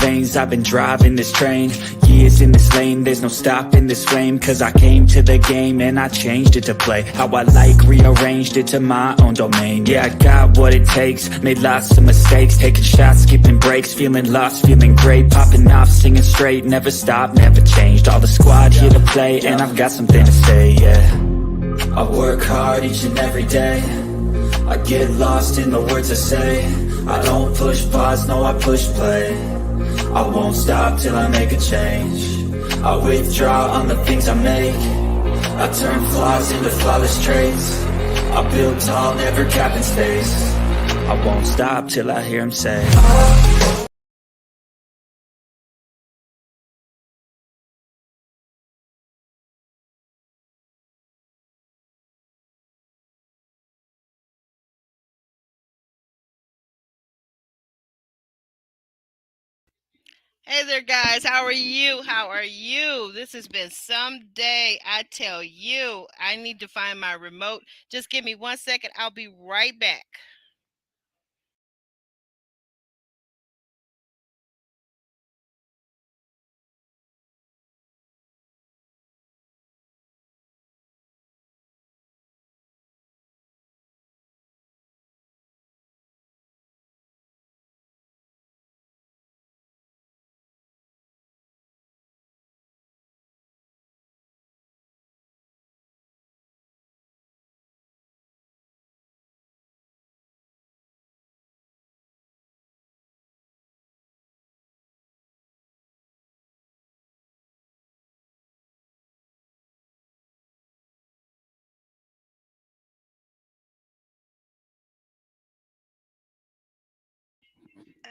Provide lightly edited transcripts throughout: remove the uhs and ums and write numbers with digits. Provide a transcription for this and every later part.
veins, I've been driving this train. Years in this lane, there's no stopping this flame. Cause I came to the game and I changed it to play how I like, rearranged it to my own domain. Yeah, I got what it takes, made lots of mistakes, taking shots, skipping breaks, feeling lost, feeling great, popping off, singing straight, never stopped, never changed. All the squad here to play, and I've got something to say, yeah. I work hard each and every day, I get lost in the words I say. I don't push pause, no, I push play. I won't stop till I make a change. I withdraw on the things I make. I turn flaws into flawless traits. I build tall, never capping space. I won't stop till I hear him say, Hey there, guys. How are you? How are you? This has been some day. I tell you, I need to find my remote. Just give me 1 second. I'll be right back.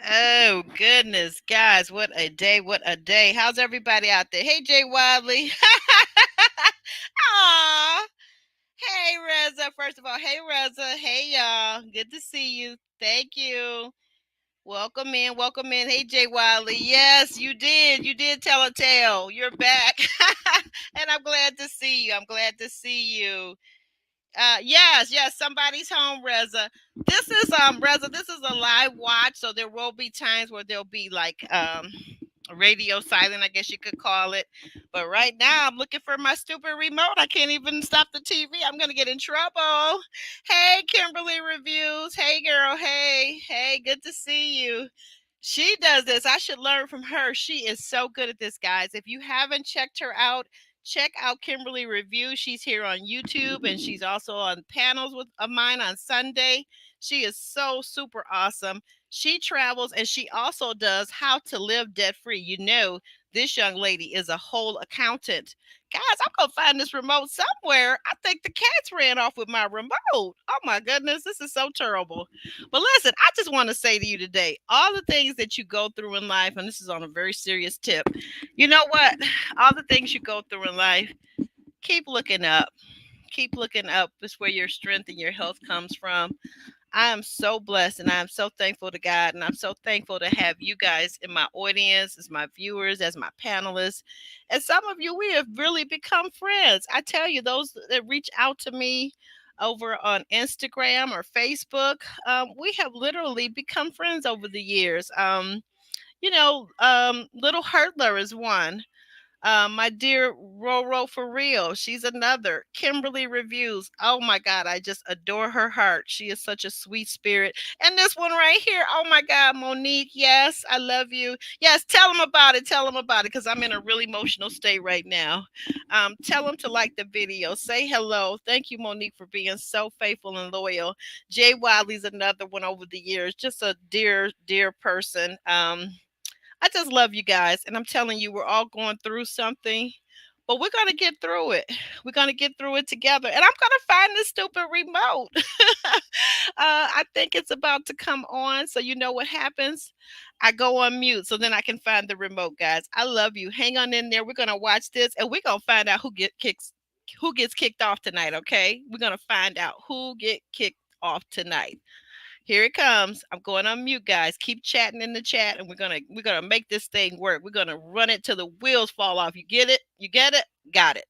Oh, goodness, guys. What a day. What a day. How's everybody out there? Hey, Jay Wadley. Aw. Hey, Reza. First of all, hey, Reza. Hey, y'all. Good to see you. Thank you. Welcome in, welcome in. Hey, Jay Wiley. Yes, you did. You did tell a tale. You're back. And I'm glad to see you. I'm glad to see you. Yes, yes, somebody's home, Reza. This is Reza, this is a live watch, so there will be times where there'll be like radio silent, I guess you could call it. But right now I'm looking for my stupid remote. I can't even stop the TV. I'm gonna get in trouble. Hey, Kimberly Reviews. Hey girl, hey, hey, good to see you. She does this. I should learn from her. She is so good at this, guys. If you haven't checked her out, check out Kimberly Review. She's here on YouTube and she's also on panels with of mine on Sunday. She is so super awesome. She travels and she also does how to live debt free. You know, this young lady is a whole accountant. Guys, I'm gonna find this remote somewhere. I think the cats ran off with my remote. Oh my goodness, this is so terrible. But listen, I just want to say to you today, all the things that you go through in life, and this is on a very serious tip. You know what? All the things you go through in life, keep looking up. Keep looking up. It's where your strength and your health comes from. I am so blessed and I am so thankful to God. And I'm so thankful to have you guys in my audience, as my viewers, as my panelists. And some of you, we have really become friends. I tell you, those that reach out to me over on Instagram or Facebook, we have literally become friends over the years. Little Hurtler is one. My dear Roro for real, she's another. Kimberly Reviews. Oh my God, I just adore her heart. She is such a sweet spirit. And this one right here, oh my God, Monique. Yes, I love you. Yes, tell them about it. Tell them about it because I'm in a really emotional state right now. Tell them to like the video. Say hello. Thank you, Monique, for being so faithful and loyal. Jay Wiley's another one over the years. Just a dear, dear person. I just love you guys. And I'm telling you, we're all going through something, but we're going to get through it. We're going to get through it together. And I'm going to find this stupid remote. I think it's about to come on. So, you know what happens? I go on mute so then I can find the remote, guys. I love you. Hang on in there. We're going to watch this and we're going to find out who gets kicked off tonight, okay? We're going to find out who get kicked off tonight. Here it comes. I'm going on mute, guys. Keep chatting in the chat, and we're gonna make this thing work. We're gonna run it till the wheels fall off. You get it? You get it? Got it.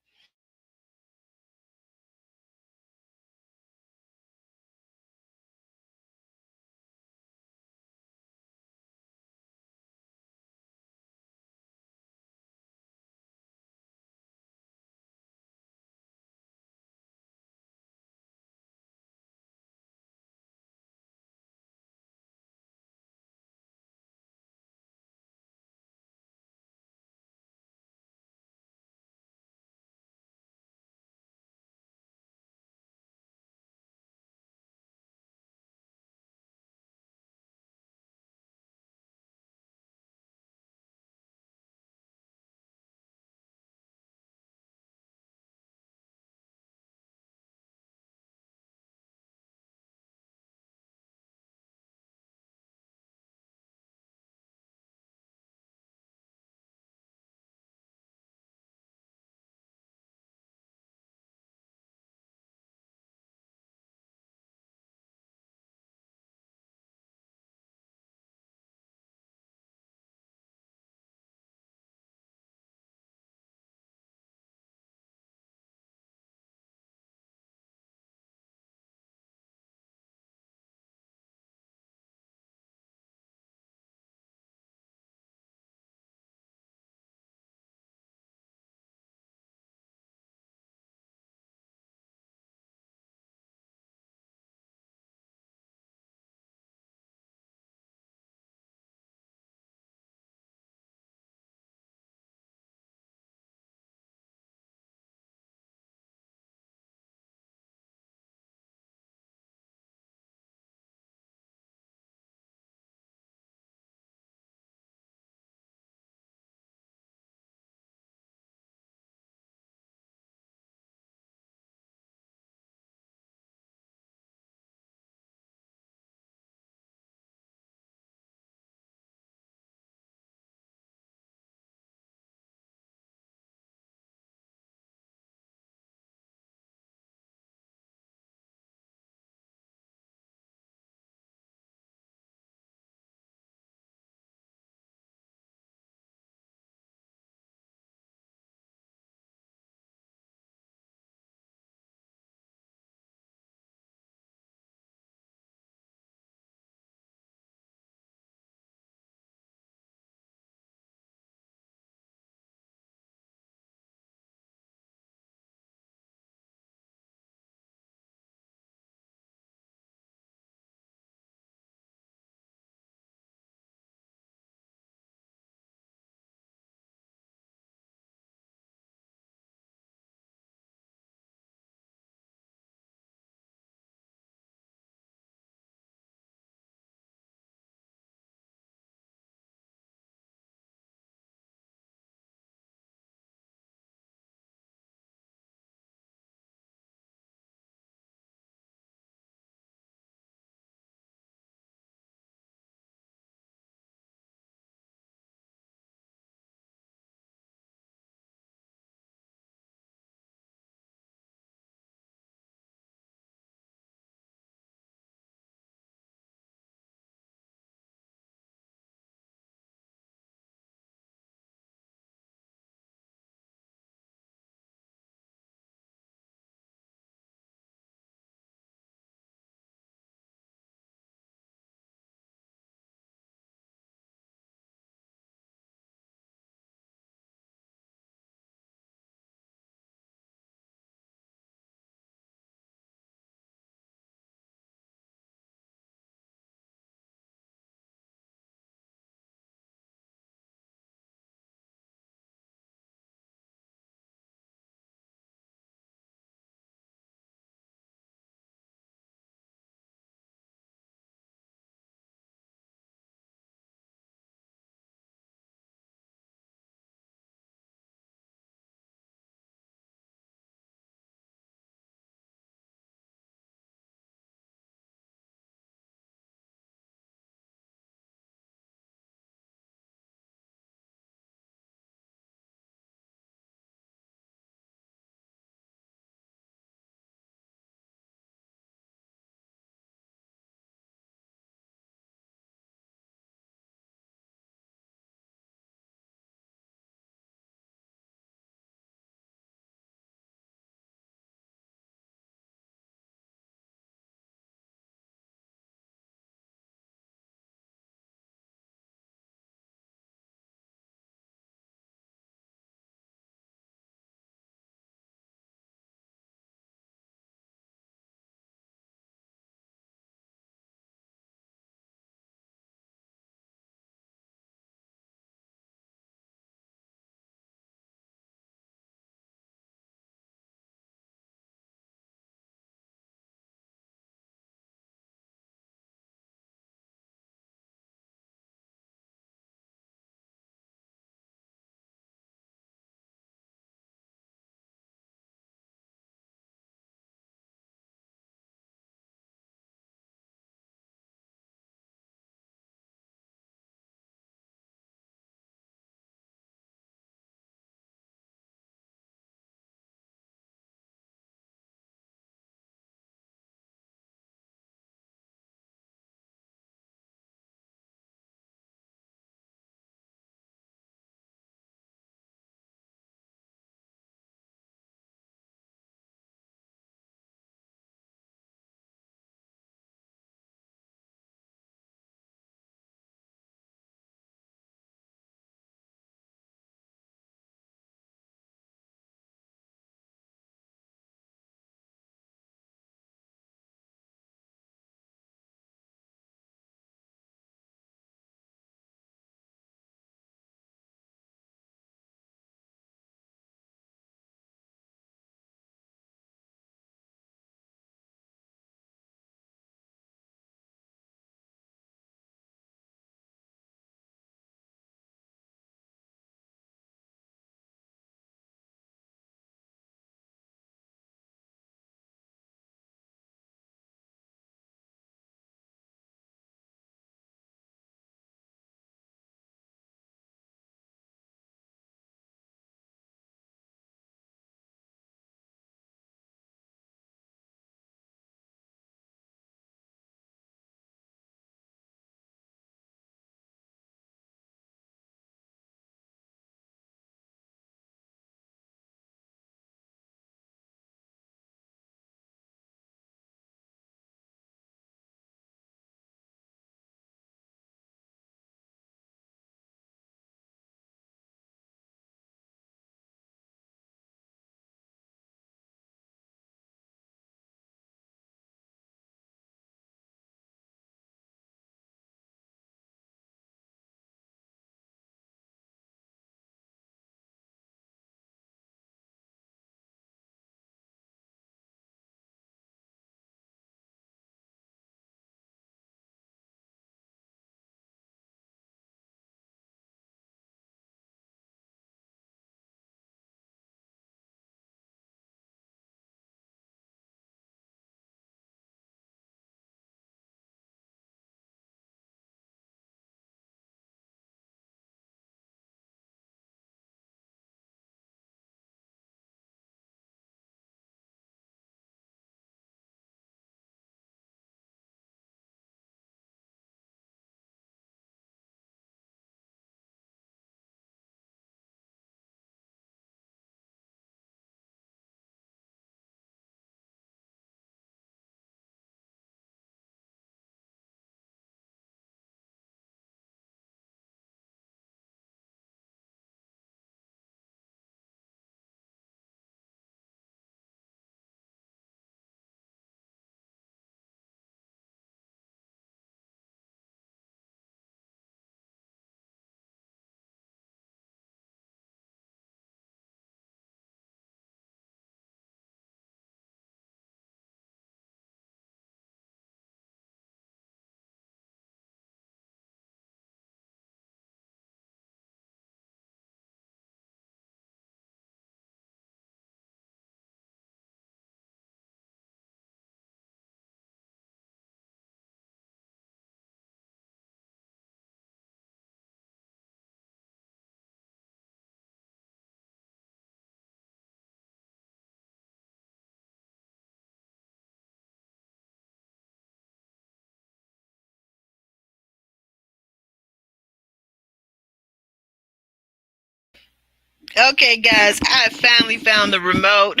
Okay, guys, I finally found the remote.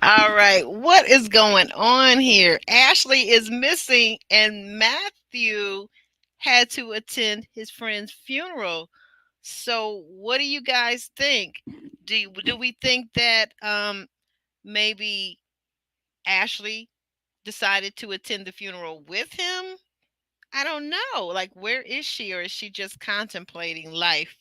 All right, what is going on here? Ashley is missing, and Matthew had to attend his friend's funeral. So, what do you guys think? Do we think that maybe Ashley decided to attend the funeral with him? I don't know. Like, where is she, or is she just contemplating life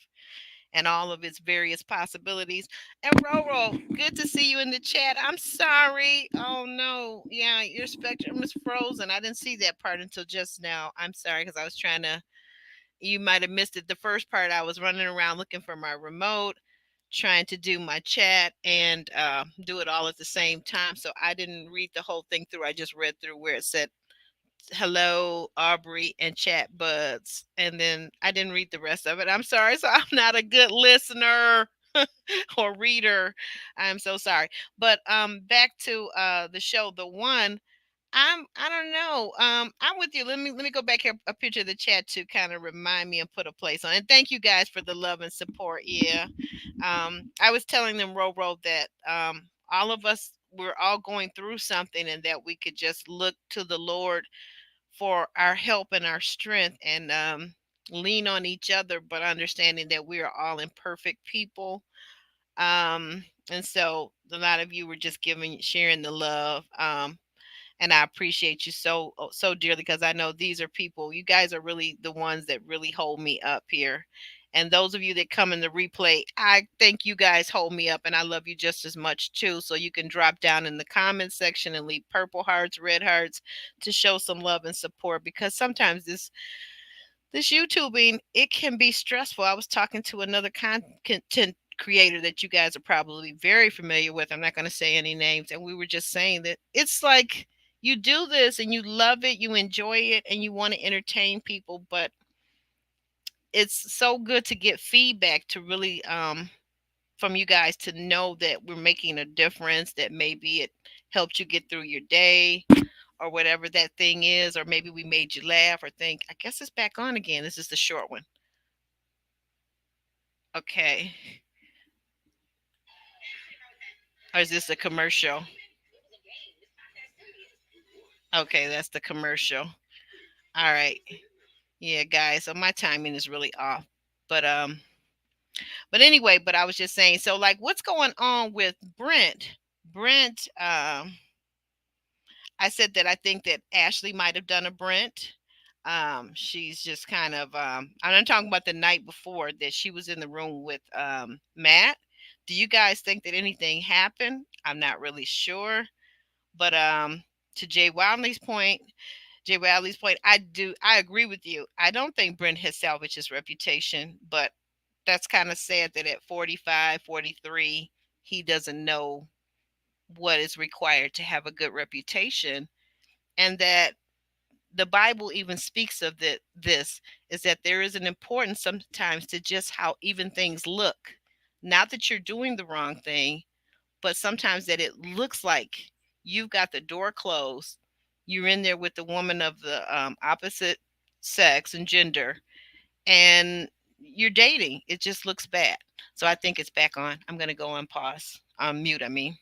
and all of its various possibilities? And Roro, good to see you in the chat. I'm sorry. Oh no, yeah, your spectrum is frozen. I didn't see that part until just now. I'm sorry because I was trying to. You might have missed it. The first part, I was running around looking for my remote, trying to do my chat and do it all at the same time. So I didn't read the whole thing through. I just read through where it said hello, Aubrey, and chat buds. And then I didn't read the rest of it. I'm sorry. So I'm not a good listener or reader. I'm so sorry. But back to the show, the one. I don't know. I'm with you. Let me go back here a picture of the chat to kind of remind me and put a place on. And thank you guys for the love and support. Yeah. I was telling them, Ro, that all of us, we're all going through something, and that we could just look to the Lord for our help and our strength, and lean on each other, but understanding that we are all imperfect people. And so a lot of you were just sharing the love. And I appreciate you so dearly, because I know these are people. You guys are really the ones that really hold me up here. And those of you that come in the replay, I think you guys hold me up, and I love you just as much too. So you can drop down in the comments section and leave purple hearts, red hearts, to show some love and support, because sometimes this YouTubing, it can be stressful. I was talking to another content creator that you guys are probably very familiar with. I'm not going to say any names, and we were just saying that it's like you do this and you love it, you enjoy it, and you want to entertain people, but it's so good to get feedback, to really from you guys, to know that we're making a difference, that maybe it helped you get through your day, or whatever that thing is, or maybe we made you laugh or think, I guess it's back on again. This is the short one. Okay. Or is this a commercial? Okay, that's the commercial. All right. Yeah, guys. So my timing is really off. But anyway, but I was just saying, so like what's going on with Brent? Brent, I said that I think that Ashley might have done a Brent. She's just kind of I'm not talking about the night before that she was in the room with Matt. Do you guys think that anything happened? I'm not really sure. But to Jay Wiley's point, I agree with you. I don't think Brent has salvaged his reputation, but that's kind of sad that at 45, 43, he doesn't know what is required to have a good reputation, and that the Bible even speaks of this is that there is an importance sometimes to just how even things look. Not that you're doing the wrong thing, but sometimes that it looks like you've got the door closed, you're in there with the woman of the opposite sex and gender, and you're dating. It just looks bad. So I think it's back on. I'm going to go on pause, on mute, I mean.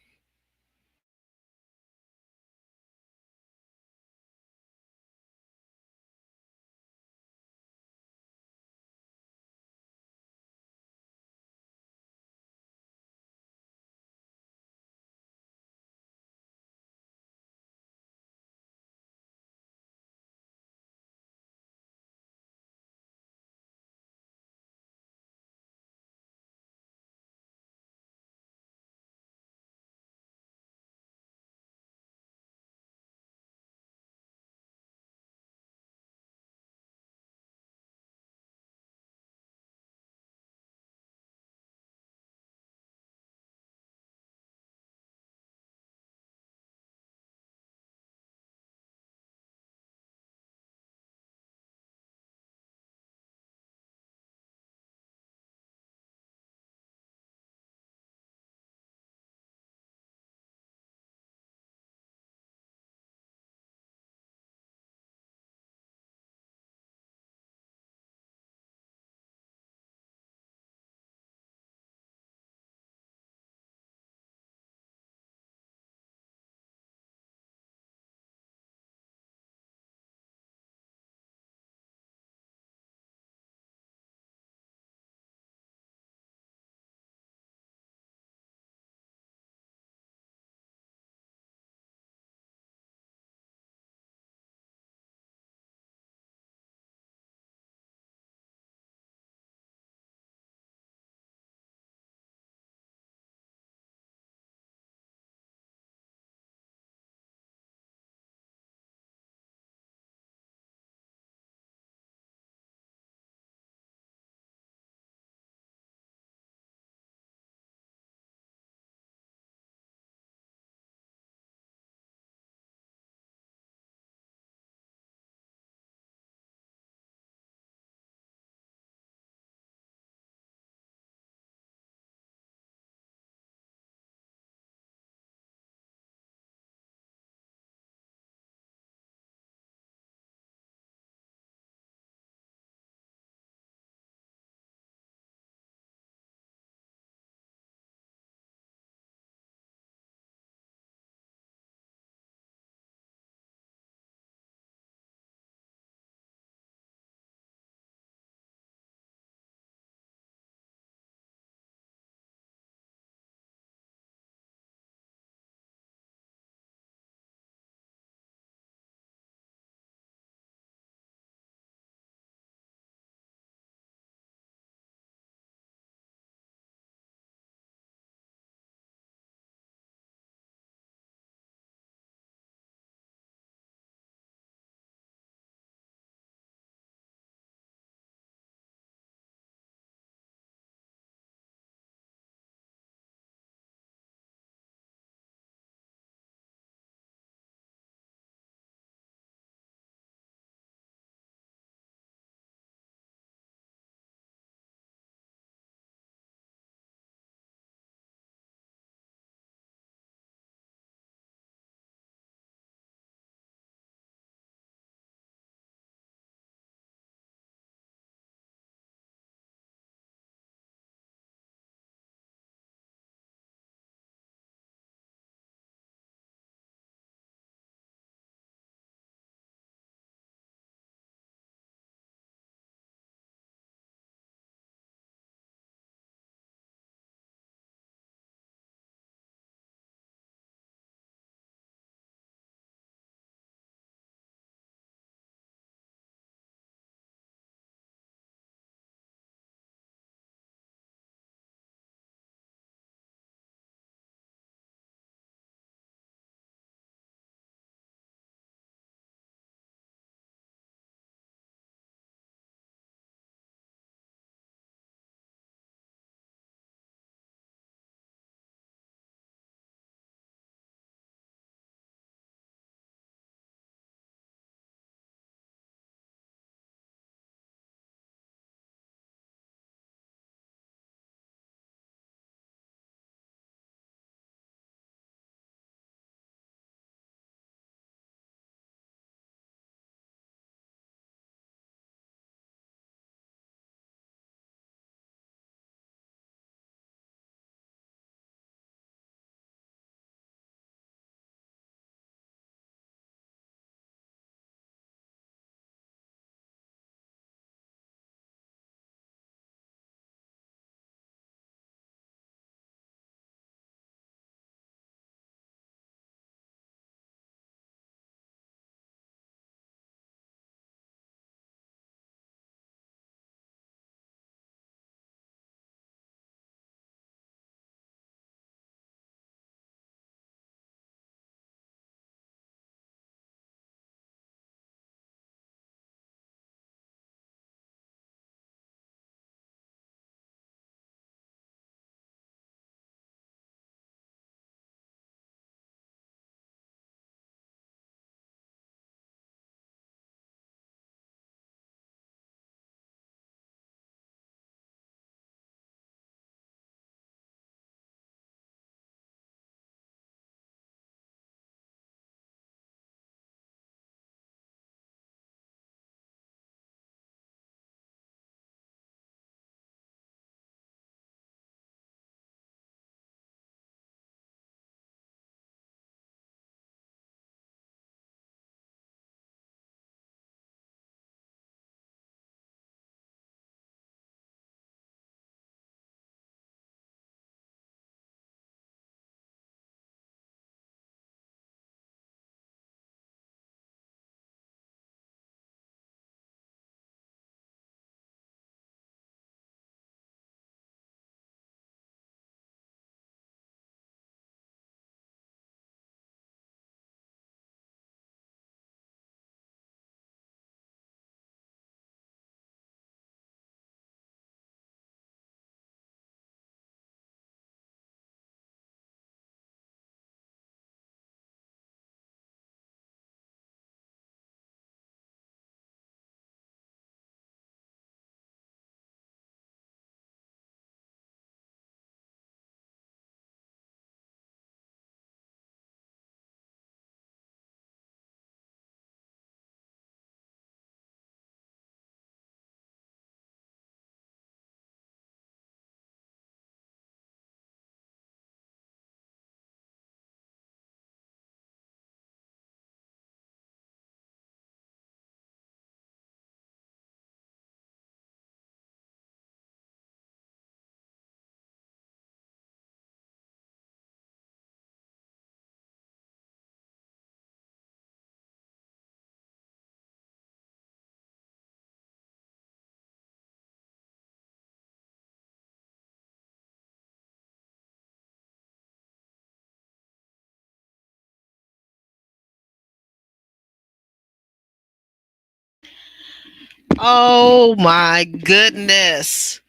Oh my goodness.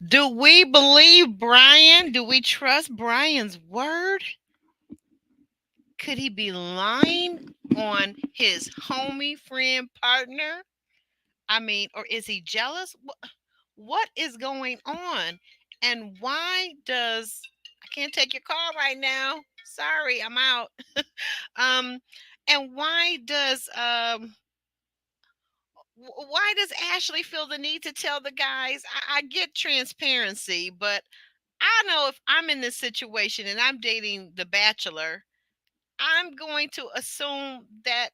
Do we believe Brian? Do we trust Brian's word? Could he be lying on his homie, friend, partner? I mean, or is he jealous? What is going on? And why does I can't take your call right now? Sorry, I'm out. Um, and why does Ashley feel the need to tell the guys? I get transparency, but I know if I'm in this situation and I'm dating the bachelor, I'm going to assume that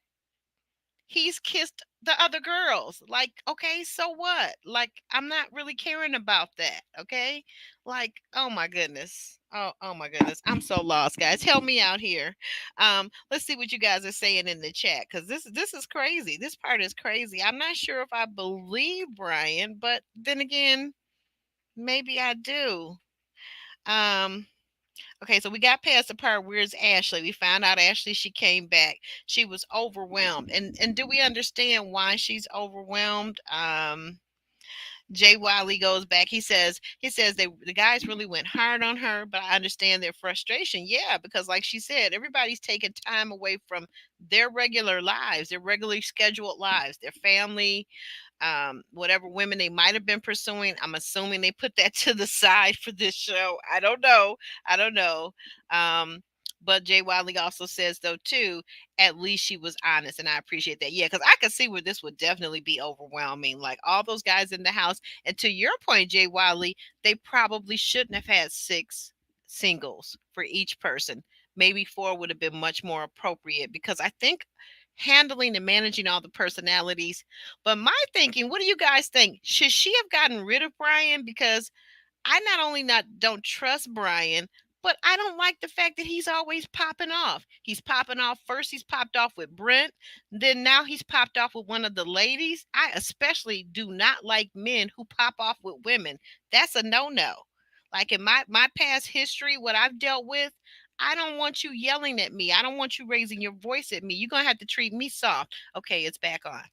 he's kissed the other girls. Like, okay, so what? Like, I'm not really caring about that. Okay. Like, oh my goodness. Oh my goodness. I'm so lost, guys. Help me out here. Let's see what you guys are saying in the chat. Cause this is crazy. This part is crazy. I'm not sure if I believe Brian, but then again, maybe I do. Um, Okay, so we got past the part where's Ashley. We found out Ashley she came back. She was overwhelmed. And do we understand why she's overwhelmed? Jay Wiley goes back. He says the guys really went hard on her, but I understand their frustration. Yeah, because like she said, everybody's taking time away from their regular lives, their regularly scheduled lives, their family, whatever women they might have been pursuing. I'm assuming they put that to the side for this show. I don't know. I don't know. Um, but Jay Wiley also says though too, at least she was honest, and I appreciate that. Yeah, because I could see where this would definitely be overwhelming. Like all those guys in the house, and to your point, Jay Wiley, they probably shouldn't have had six singles for each person. Maybe four would have been much more appropriate because I think handling and managing all the personalities. But my thinking, what do you guys think? Should she have gotten rid of Brian? Because I not only not don't trust Brian, but I don't like the fact that he's always popping off. He's popping off first. He's popped off with Brent. Then now he's popped off with one of the ladies. I especially do not like men who pop off with women. That's a no no. Like in my past history, what I've dealt with, I don't want you yelling at me. I don't want you raising your voice at me. You're gonna have to treat me soft. Okay, it's back on.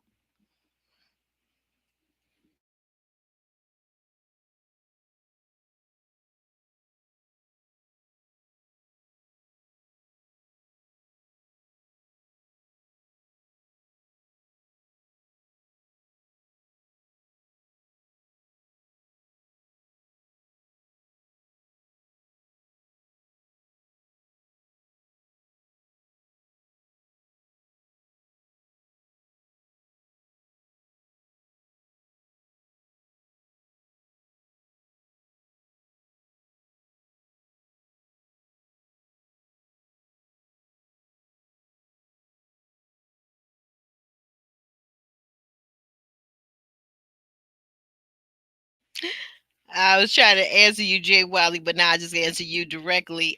I was trying to answer you, Jay Wiley, but now I just answer you directly.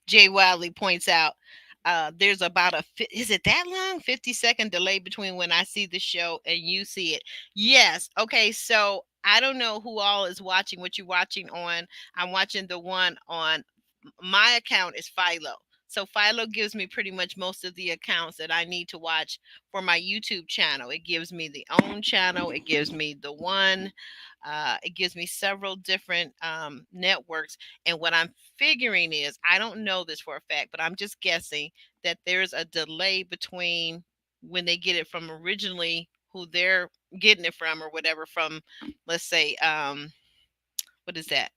Jay Wiley points out there's about is it that long? 50-second delay between when I see the show and you see it. Yes. Okay. So I don't know who all is watching what you're watching on. I'm watching the one on my account is Philo. So Philo gives me pretty much most of the accounts that I need to watch for my YouTube channel. It gives me the own channel. It gives me the one. It gives me several different networks. And what I'm figuring is, I don't know this for a fact, but I'm just guessing that there's a delay between when they get it from originally who they're getting it from or whatever from, let's say, what is that?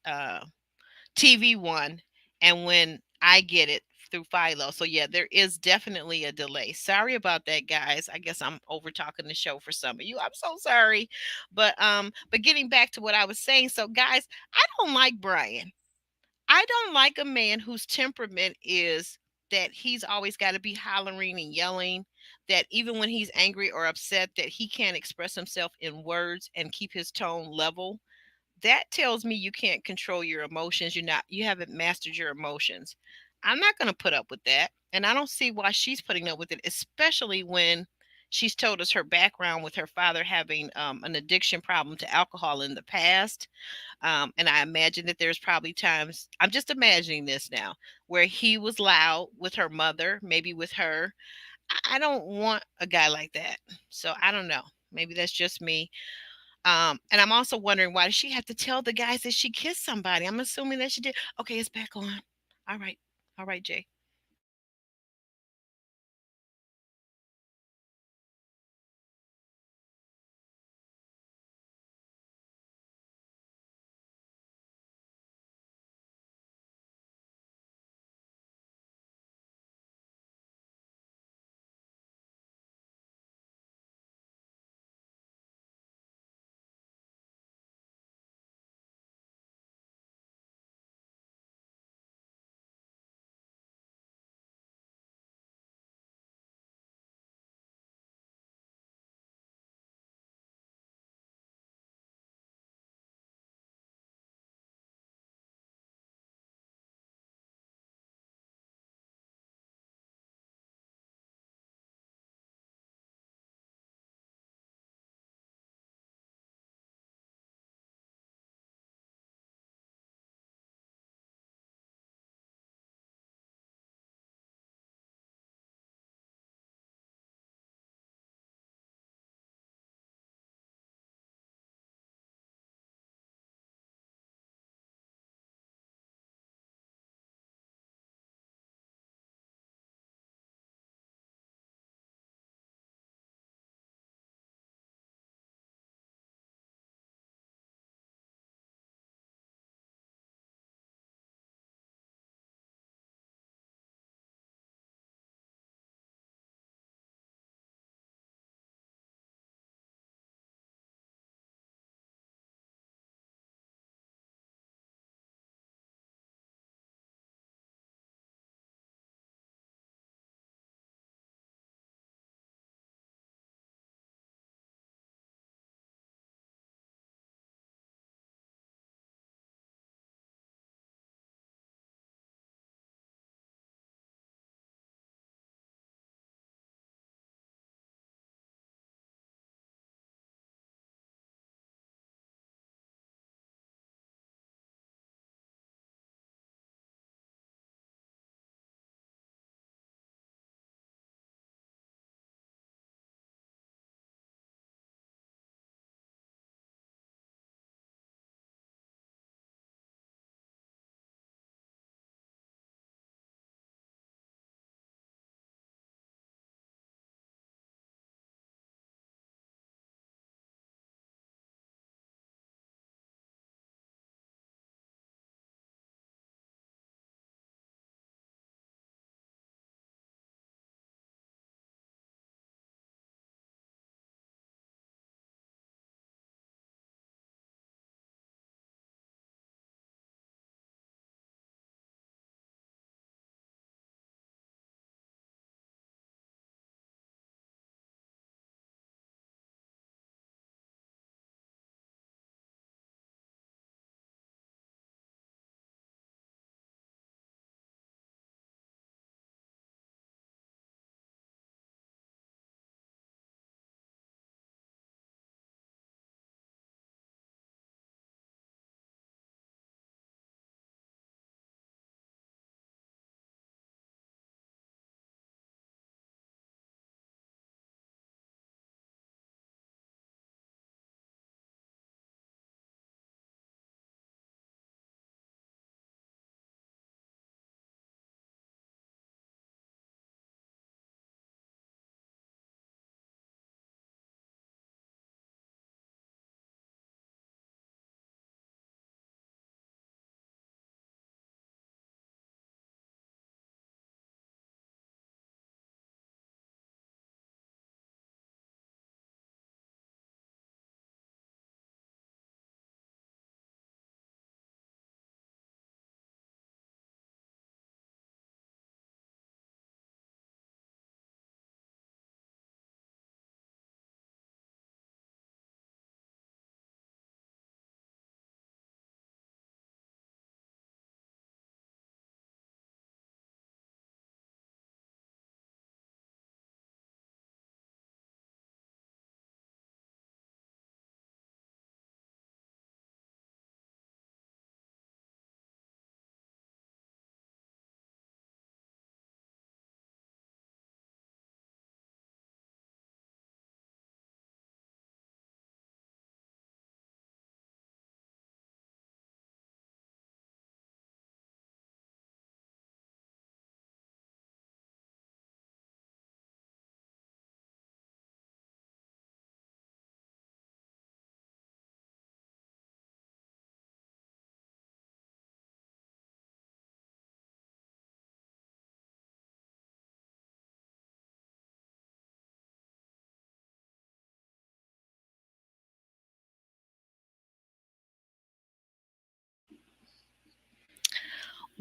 TV1 and when I get it through Philo. So yeah, there is definitely a delay. Sorry about that, guys. I guess I'm over talking the show for some of you. I'm so sorry. But getting back to what I was saying, so guys, I don't like Brian. I don't like a man whose temperament is that he's always got to be hollering and yelling, that even when he's angry or upset that he can't express himself in words and keep his tone level. That tells me you can't control your emotions. You haven't mastered your emotions. I'm not going to put up with that. And I don't see why she's putting up with it, especially when she's told us her background with her father having an addiction problem to alcohol in the past. And I imagine that there's probably times, I'm just imagining this now, where he was loud with her mother, maybe with her. I don't want a guy like that. So I don't know. Maybe that's just me. And I'm also wondering, why does she have to tell the guys that she kissed somebody? I'm assuming that she did. Okay, it's back on. All right. All right, Jay.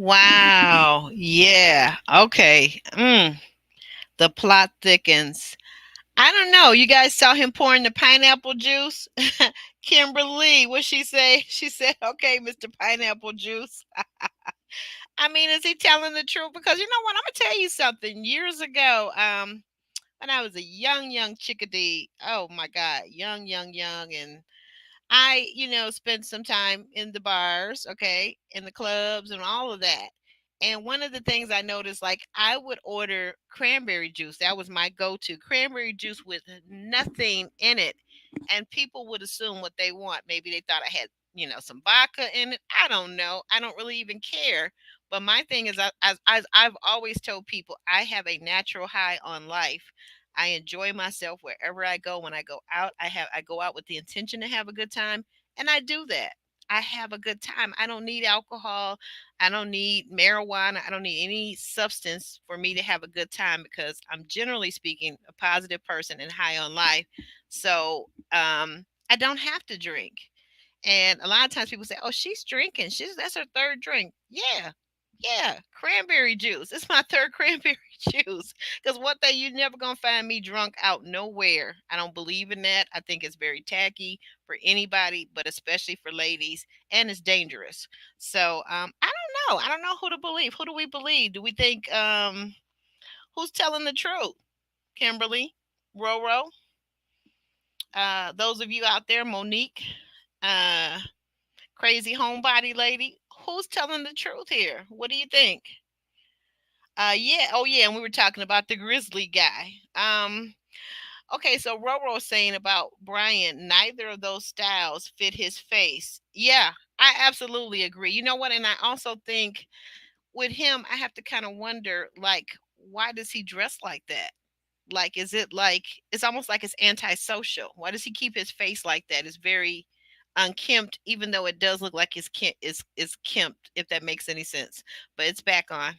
Wow. Yeah. Okay. The plot thickens. I don't know. You guys saw him pouring the pineapple juice? Kimberly, what she say? She said, "Okay, Mr. Pineapple Juice." I mean, is he telling the truth? Because you know what? I'm gonna tell you something. Years ago, when I was a young chickadee. Oh my God, young, and spent some time in the bars, okay, in the clubs and all of that. And one of the things I noticed, like I would order cranberry juice. That was my go-to. Cranberry juice with nothing in it. And people would assume what they want. Maybe they thought I had, some vodka in it. I don't know. I don't really even care. But my thing is, I've always told people, I have a natural high on life. I enjoy myself wherever I go. When I go out, I go out with the intention to have a good time, and I do that. I have a good time. I don't need alcohol. I don't need marijuana. I don't need any substance for me to have a good time because I'm generally speaking a positive person and high on life. So I don't have to drink. And a lot of times people say, "Oh, she's drinking. That's her third drink." Yeah. Yeah, cranberry juice. It's my third cranberry juice. Because one thing, you're never going to find me drunk out nowhere. I don't believe in that. I think it's very tacky for anybody, but especially for ladies, and it's dangerous. So I don't know. I don't know who to believe. Who do we believe? Do we think who's telling the truth? Kimberly, Roro, those of you out there, Monique, uh, crazy homebody lady, who's telling the truth here? What do you think? Yeah, oh yeah, and we were talking about the grizzly guy. Okay, so Roro was saying about Brian, neither of those styles fit his face. Yeah, I absolutely agree. You know what? And I also think with him, I have to kind of wonder, like, why does he dress like that? Like, is it like it's almost like it's antisocial? Why does he keep his face like that? It's very unkempt, even though it does look like it's kempt, if that makes any sense. But it's back on.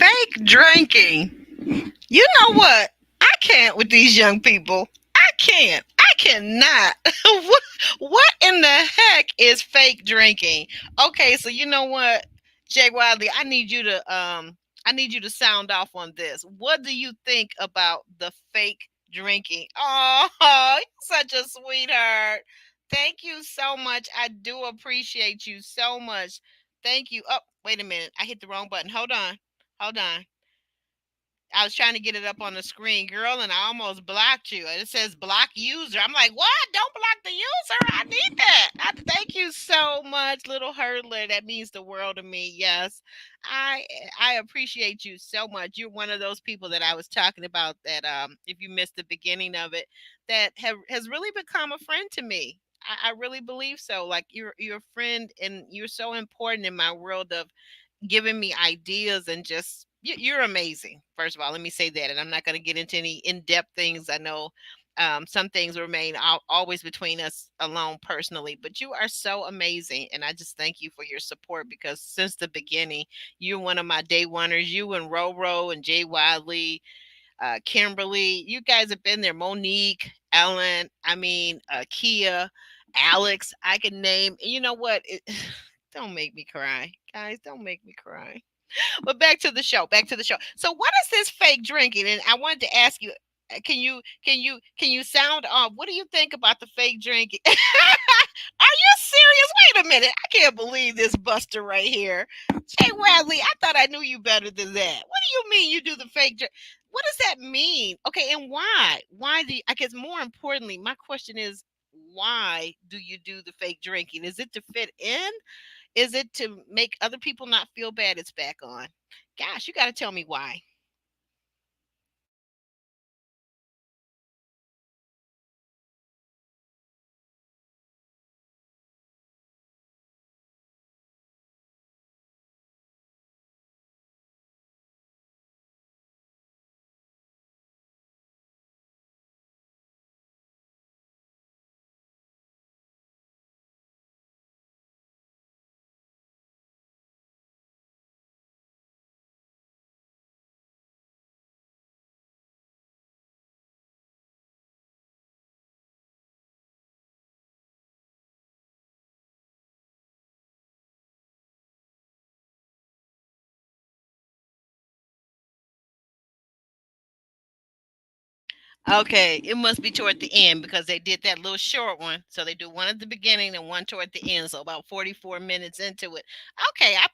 Fake drinking. You know what? I can't with these young people. I can't. I cannot. What in the heck is fake drinking? Okay, so you know what, Jay Wiley, I need you to sound off on this. What do you think about the fake drinking? Oh, you're such a sweetheart. Thank you so much. I do appreciate you so much. Thank you. Oh, wait a minute. I hit the wrong button. Hold on. Hold on. I was trying to get it up on the screen, girl, and I almost blocked you. It says block user. I'm like, what? Don't block the user. I need that. Thank you so much, little hurdler. That means the world to me. Yes, I I appreciate you so much. You're one of those people that I was talking about. That if you missed the beginning of it, that has really become a friend to me. I really believe so. Like you're a friend, and you're so important in my world of giving me ideas and just you're amazing. First of all, let me say that, and I'm not going to get into any in-depth things. I know some things remain always between us alone personally, but you are so amazing, and I just thank you for your support because since the beginning, you're one of my day oneers. You and Roro and Jay Wiley, Kimberly, you guys have been there. Monique, Ellen, I mean, Kia, Alex, I can name. You know what? Don't make me cry, guys. Don't make me cry. But back to the show. Back to the show. So, what is this fake drinking? And I wanted to ask you. Can you sound off? What do you think about the fake drinking? Are you serious? Wait a minute. I can't believe this Buster right here. Jay Wadley, I thought I knew you better than that. What do you mean you do the fake drink? What does that mean? Okay, and why? Why do I guess more importantly, my question is why do you do the fake drinking? Is it to fit in? Is it to make other people not feel bad it's back on? Gosh, you got to tell me why. Okay, it must be toward the end because they did that little short one. So they do one at the beginning and one toward the end. So about 44 minutes into it. Okay, I'm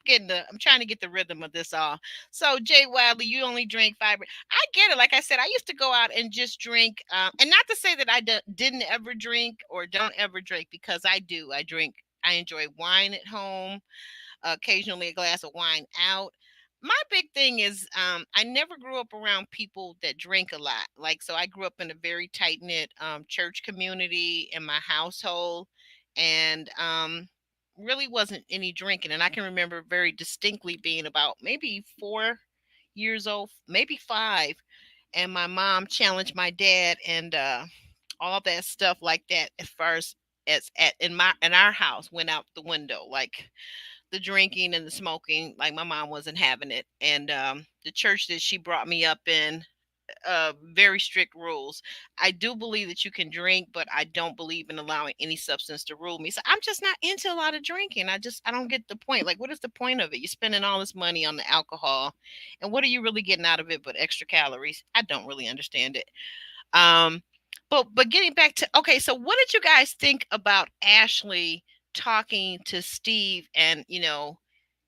trying to get the rhythm of this all. So Jay Wiley, you only drink fiber. I get it. Like I said, I used to go out and just drink, and not to say that didn't ever drink or don't ever drink because I do. I drink. I enjoy wine at home, occasionally a glass of wine out. My big thing is I never grew up around people that drink a lot. Like, so I grew up in a very tight knit church community in my household, and really wasn't any drinking. And I can remember very distinctly being about maybe 4 years old, maybe five, and my mom challenged my dad and all that stuff like that as far as at in our house went out the window. Like the drinking and the smoking, like my mom wasn't having it. And the church that she brought me up in, very strict rules. I do believe that you can drink, but I don't believe in allowing any substance to rule me. So I'm just not into a lot of drinking. I don't get the point. Like, what is the point of it? You're spending all this money on the alcohol, and what are you really getting out of it but extra calories? I don't really understand it. Um, but getting back to okay, so what did you guys think about Ashley talking to Steve? And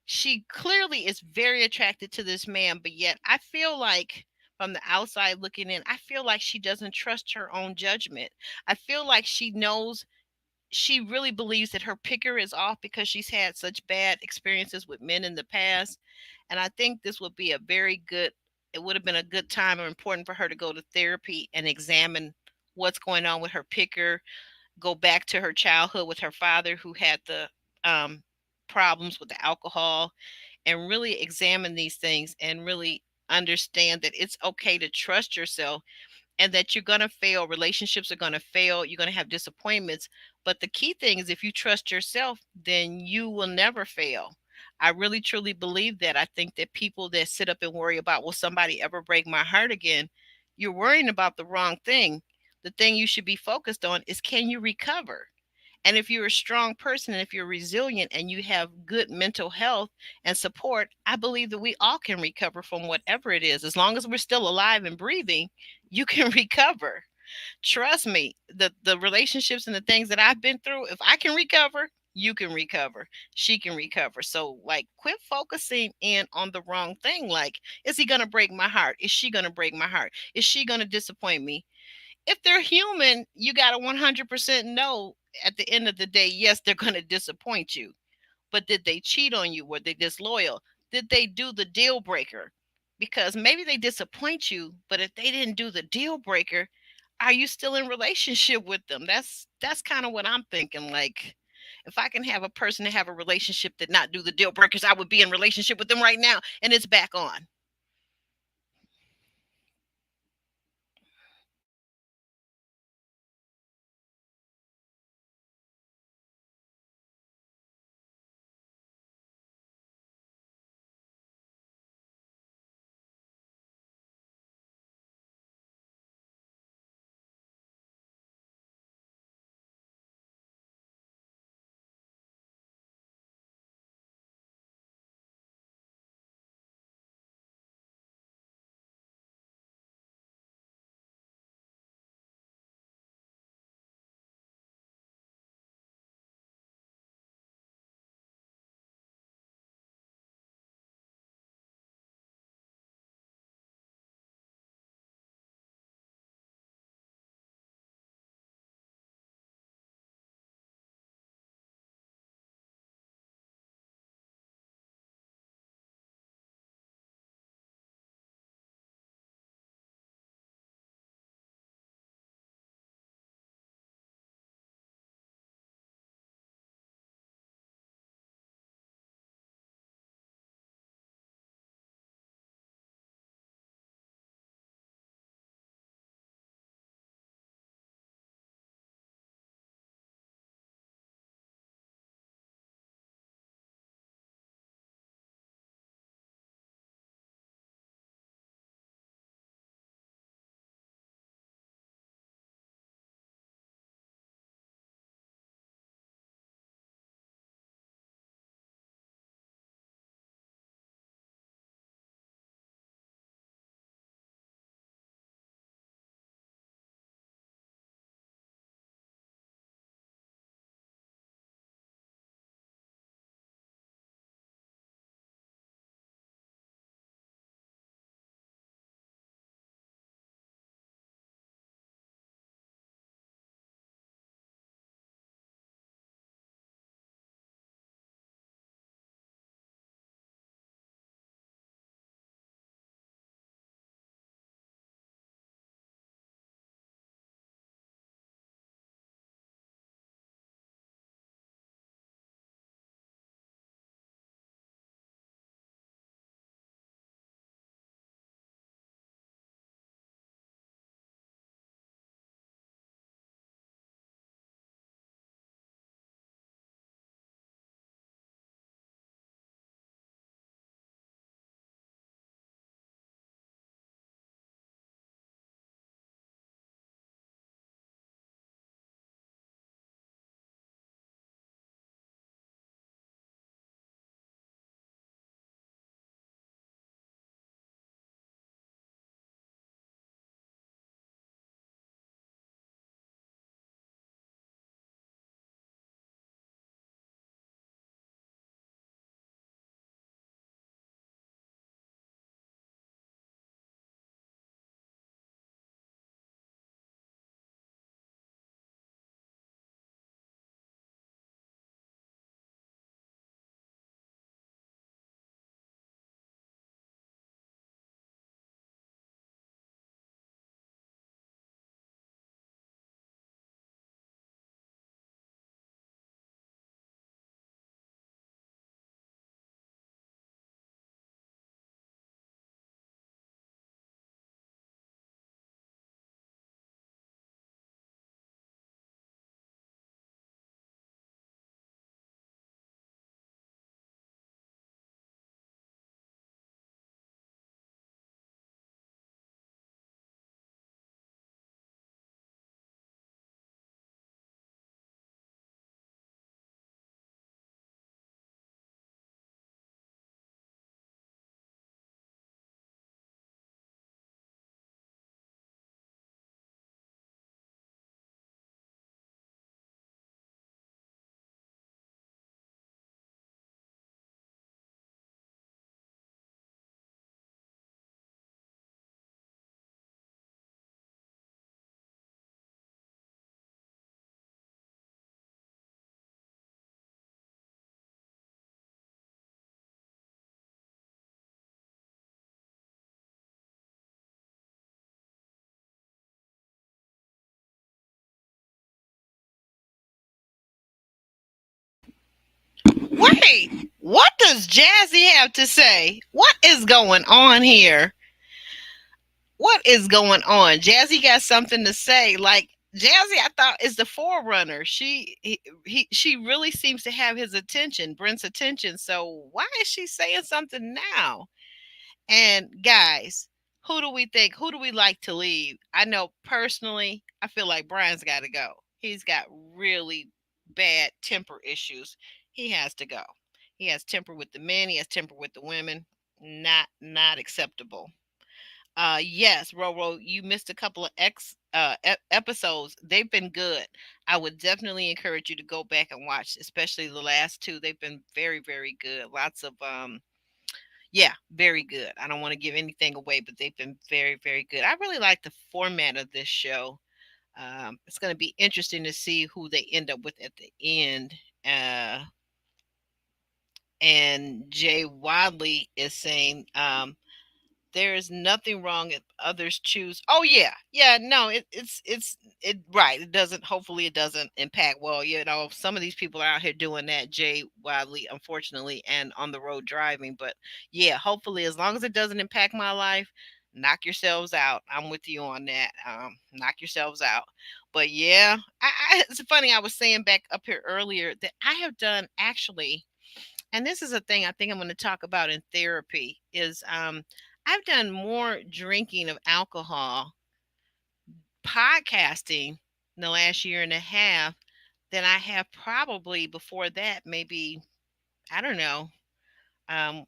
she clearly is very attracted to this man, but yet I feel like from the outside looking in, I feel like she doesn't trust her own judgment. I feel like she knows she really believes that her picker is off because she's had such bad experiences with men in the past. And I think this would be a very good, it would have been a good time or important for her to go to therapy and examine what's going on with her picker, go back to her childhood with her father who had the um, problems with the alcohol, and really examine these things and really understand that it's okay to trust yourself and that you're going to fail. Relationships are going to fail. You're going to have disappointments. But the key thing is if you trust yourself, then you will never fail. I really truly believe that. I think that people that sit up and worry about, will somebody ever break my heart again? You're worrying about the wrong thing. The thing you should be focused on is, can you recover? And if you're a strong person, and if you're resilient and you have good mental health and support, I believe that we all can recover from whatever it is. As long as we're still alive and breathing, you can recover. Trust me, the relationships and the things that I've been through, if I can recover, you can recover. She can recover. So like, quit focusing in on the wrong thing. Like, is he going to break my heart? Is she going to break my heart? Is she going to disappoint me? If they're human, you got to 100% know at the end of the day, yes, they're going to disappoint you. But did they cheat on you? Were they disloyal? Did they do the deal breaker? Because maybe they disappoint you, but if they didn't do the deal breaker, are you still in relationship with them? That's kind of what I'm thinking. Like, if I can have a person to have a relationship that not do the deal breakers, I would be in relationship with them right now, and it's back on. Wait, what does Jazzy have to say? What is going on here? What is going on? Jazzy got something to say. Like Jazzy, I thought is the forerunner. She really seems to have his attention, Brent's attention. So why is she saying something now? And guys, who do we think? Who do we like to leave? I know personally, I feel like Brian's got to go. He's got really bad temper issues. He has to go. He has temper with the men. He has temper with the women. Not acceptable. Yes, Roro, you missed a couple of episodes. They've been good. I would definitely encourage you to go back and watch, especially the last two. They've been very, very good. Lots of yeah, very good. I don't want to give anything away, but they've been very, very good. I really like the format of this show. It's going to be interesting to see who they end up with at the end. Uh, and Jay Wadley is saying, there is nothing wrong if others choose. Oh yeah, yeah. No, it right. It doesn't. Hopefully, it doesn't impact. Well, some of these people are out here doing that, Jay Wadley, unfortunately, and on the road driving. But yeah, hopefully, as long as it doesn't impact my life, knock yourselves out. I'm with you on that. Knock yourselves out. But yeah, it's funny. I was saying back up here earlier that I have done actually, and this is a thing I think I'm going to talk about in therapy is I've done more drinking of alcohol podcasting in the last year and a half than I have probably before that. Maybe I don't know, um,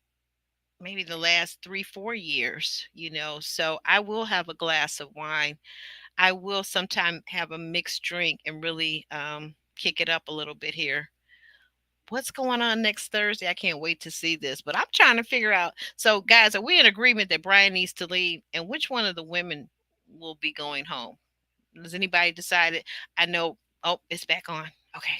maybe the last 3 4 years. So I will have a glass of wine. I will sometime have a mixed drink and really kick it up a little bit here. What's going on next Thursday? I can't wait to see this, but I'm trying to figure out. So, guys, are we in agreement that Brian needs to leave? And which one of the women will be going home? Has anybody decided? I know. Oh, it's back on. Okay.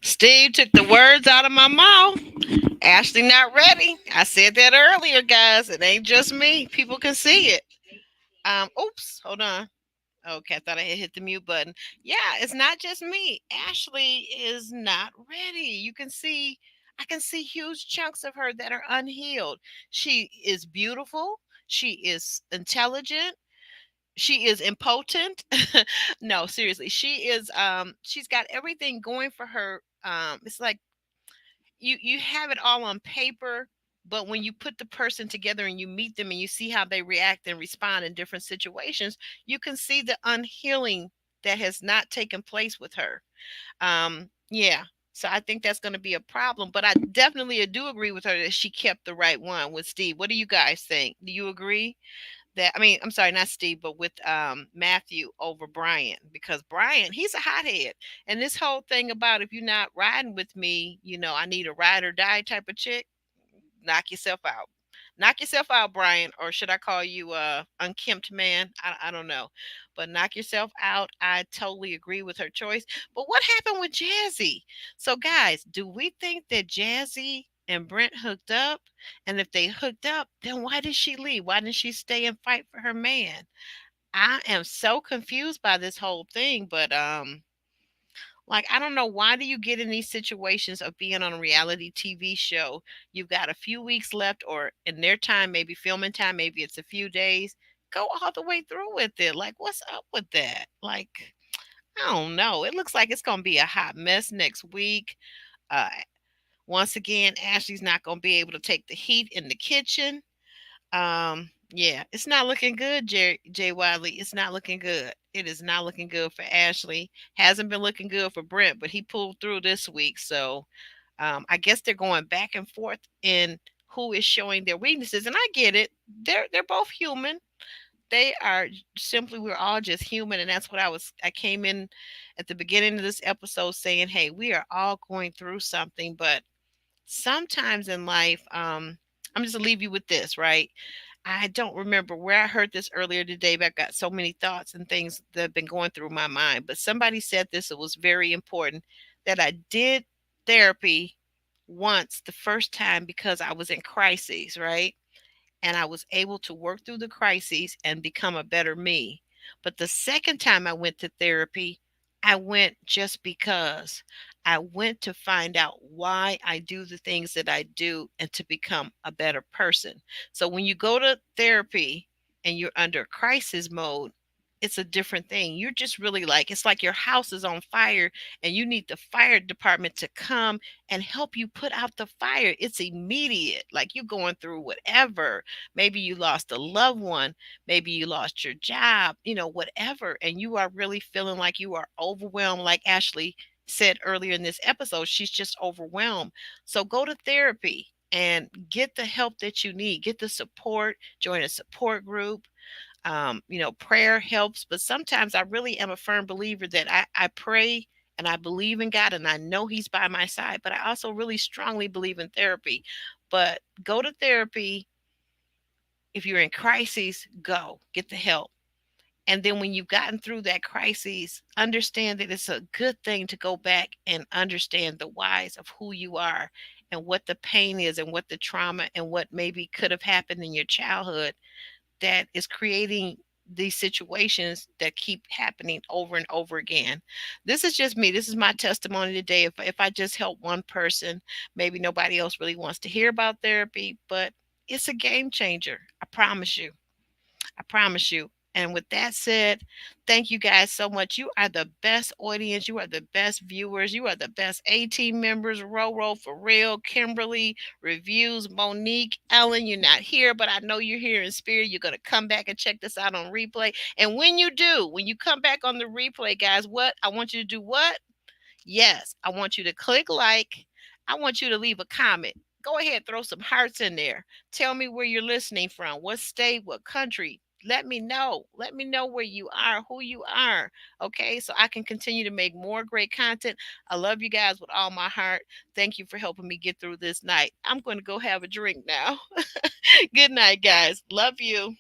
Steve took the words out of my mouth. Ashley not ready. I said that earlier, guys. It ain't just me. People can see it. Oops, hold on. Okay, I thought I had hit the mute button. Yeah, it's not just me. Ashley is not ready. You can see, I can see huge chunks of her that are unhealed. She is beautiful. She is intelligent. She is impotent. No, seriously, she is. She's got everything going for her. It's like you have it all on paper, but when you put the person together and you meet them and you see how they react and respond in different situations, you can see the unhealing that has not taken place with her. Yeah, so I think that's going to be a problem, but I definitely do agree with her that she kept the right one with Steve. What do you guys think? Do you agree that, I mean, I'm sorry, not Steve, but with Matthew over Brian, because Brian, he's a hothead. And this whole thing about, if you're not riding with me, I need a ride or die type of chick, knock yourself out. Knock yourself out, Brian, or should I call you unkempt man? I don't know. But knock yourself out. I totally agree with her choice. But what happened with Jazzy? So guys, do we think that Jazzy and Brent hooked up? And if they hooked up, then why did she leave? Why didn't she stay and fight for her man? I am so confused by this whole thing, but like, I don't know, why do you get in these situations of being on a reality TV show? You've got a few weeks left, or in their time, maybe filming time, maybe it's a few days. Go all the way through with it. Like, what's up with that? Like, I don't know. It looks like it's going to be a hot mess next week. Uh, Once again, Ashley's not going to be able to take the heat in the kitchen. Yeah, it's not looking good, Jay Wiley. It's not looking good. It is not looking good for Ashley. Hasn't been looking good for Brent, but he pulled through this week. So I guess they're going back and forth in who is showing their weaknesses. And I get it. They're both human. They are simply, we're all just human. And that's what I came in at the beginning of this episode saying, hey, we are all going through something, but sometimes in life, I'm just gonna leave you with this, right? I don't remember where I heard this earlier today, but I've got so many thoughts and things that have been going through my mind. But somebody said this, it was very important, that I did therapy once the first time because I was in crises, right? And I was able to work through the crises and become a better me. But the second time I went to therapy, I went just because. I went to find out why I do the things that I do and to become a better person. So when you go to therapy and you're under crisis mode, it's a different thing. You're just really like, it's like your house is on fire and you need the fire department to come and help you put out the fire. It's immediate. Like, you're going through whatever. Maybe you lost a loved one, maybe you lost your job, whatever. And you are really feeling like you are overwhelmed, like Ashley said earlier in this episode. She's just overwhelmed. So go to therapy and get the help that you need, get the support, join a support group. Prayer helps, but sometimes I really am a firm believer that I pray and I believe in God and I know He's by my side, but I also really strongly believe in therapy. But go to therapy. If you're in crises, go get the help. And then when you've gotten through that crisis, understand that it's a good thing to go back and understand the whys of who you are and what the pain is and what the trauma and what maybe could have happened in your childhood that is creating these situations that keep happening over and over again. This is just me. This is my testimony today. If I just help one person, maybe nobody else really wants to hear about therapy, but it's a game changer. I promise you. I promise you. And with that said, thank you guys so much. You are the best audience. You are the best viewers. You are the best A team members. Roro, for real. Kimberly, reviews, Monique, Ellen, you're not here, but I know you're here in spirit. You're going to come back and check this out on replay. And when you do, when you come back on the replay, guys, what I want you to do, what? Yes, I want you to click like. I want you to leave a comment. Go ahead, throw some hearts in there. Tell me where you're listening from, what state, what country. Let me know. Let me know where you are, who you are. Okay, so I can continue to make more great content. I love you guys with all my heart. Thank you for helping me get through this night. I'm going to go have a drink now. Good night, guys. Love you.